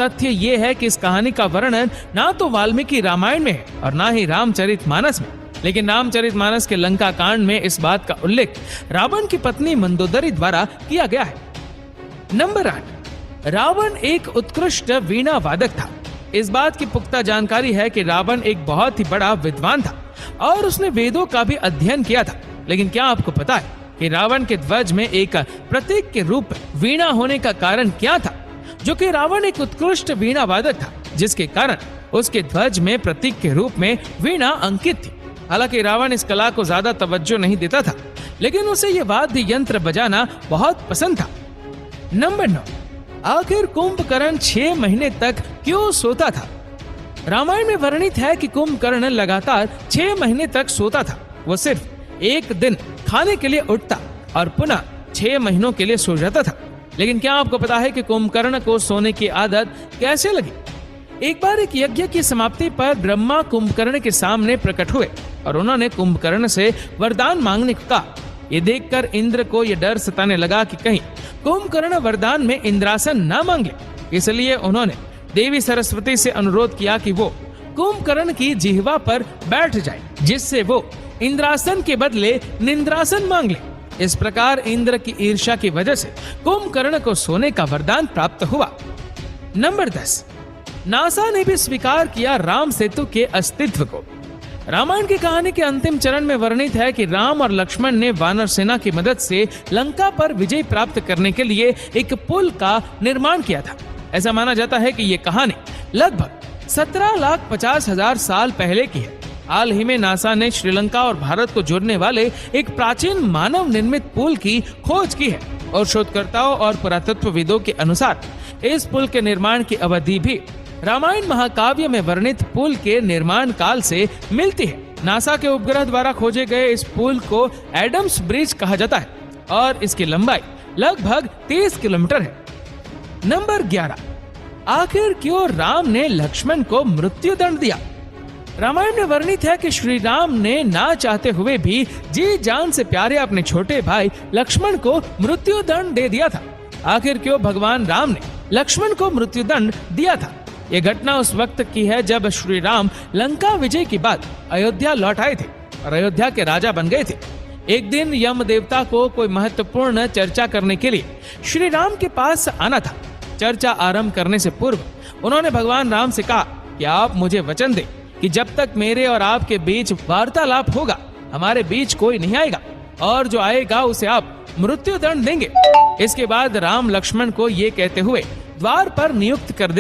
तथ्य ये है कि इस कहानी का वर्णन ना तो वाल्मीकि रामायण में है और ना ही रामचरितमानस में, लेकिन रामचरितमानस के लंका कांड में इस बात का उल्लेख रावण की पत्नी मंदोदरी द्वारा किया गया है। नंबर 8, रावण एक उत्कृष्ट वीणा वादक था। इस बात की पुख्ता जानकारी है कि रावण एक बहुत ही बड़ा विद्वान था और उसने वेदों का भी अध्ययन किया था। लेकिन क्या आपको पता है कि रावण के ध्वज में एक प्रतीक के रूप में वीणा होने का कारण क्या था? जो कि रावण एक उत्कृष्ट वीणा वादक था, जिसके कारण उसके ध्वज में प्रतीक के रूप में वीणा अंकित थी। हालांकि रावण इस कला को ज्यादा तवज्जो नहीं देता था, लेकिन उसे ये वाद्य यंत्र बजाना बहुत पसंद था। नंबर 9, आखिर कुंभकर्ण 6 महीने तक क्यों सोता था? रामायण में वर्णित है कि कुंभकर्ण लगातार 6 महीने तक सोता था। वो सिर्फ एक दिन खाने के लिए उठता और पुनः 6 महीनों के लिए सो जाता था। लेकिन क्या आपको पता है कि कुंभकर्ण को सोने की आदत कैसे लगी? एक बार एक यज्ञ की समाप्ति पर ब्रह्मा कुंभकर्ण के सामने प्रकट हुए और उन्होंने कुंभकर्ण से वरदान मांगने को कहा। ये देखकर इंद्र को यह डर सताने लगा कि कहीं कुंभकर्ण वरदान में इंद्रासन न मांगे, इसलिए उन्होंने देवी सरस्वती से अनुरोध किया कि वो कुंभकर्ण की जिह्वा पर बैठ जाए, जिससे वो इंद्रासन के बदले निंद्रासन मांग ले। इस प्रकार इंद्र की ईर्ष्या की वजह से कुंभकर्ण को सोने का वरदान प्राप्त हुआ। नंबर 10, नासा ने भी स्वीकार किया राम सेतु के अस्तित्व को। रामायण की कहानी के अंतिम चरण में वर्णित है कि राम और लक्ष्मण ने वानर सेना की मदद से लंका पर विजय प्राप्त करने के लिए एक पुल का निर्माण किया था। ऐसा माना जाता है कि ये कहानी लगभग 17,50,000 साल पहले की है। हाल ही में नासा ने श्रीलंका और भारत को जोड़ने वाले एक प्राचीन मानव निर्मित पुल की खोज की है और शोधकर्ताओं और पुरातत्वविदों के अनुसार इस पुल के निर्माण की अवधि भी रामायण महाकाव्य में वर्णित पुल के निर्माण काल से मिलती है। नासा के उपग्रह द्वारा खोजे गए इस पुल को एडम्स ब्रिज कहा जाता है और इसकी लंबाई लगभग 30 किलोमीटर है। नंबर 11, आखिर क्यों राम ने लक्ष्मण को मृत्यु दंड दिया? रामायण में वर्णित है कि श्री राम ने ना चाहते हुए भी जी जान से प्यारे अपने छोटे भाई लक्ष्मण को मृत्यु दंड दे दिया था। आखिर क्यों भगवान राम ने लक्ष्मण को मृत्यु दंड दिया था? यह घटना उस वक्त की है जब श्री राम लंका विजय के बाद अयोध्या लौट आए थे और अयोध्या के राजा बन गए थे। एक दिन यम देवता को कोई महत्वपूर्ण चर्चा करने के लिए श्री राम के पास आना था। चर्चा आरंभ करने से पूर्व उन्होंने भगवान राम से कहा कि आप मुझे वचन दें कि जब तक मेरे और आपके बीच वार्तालाप होगा, हमारे बीच कोई नहीं आएगा और जो आएगा उसे आप मृत्यु दंड देंगे। इसके बाद राम लक्ष्मण को ये कहते हुए द्वार पर नियुक्त कर देते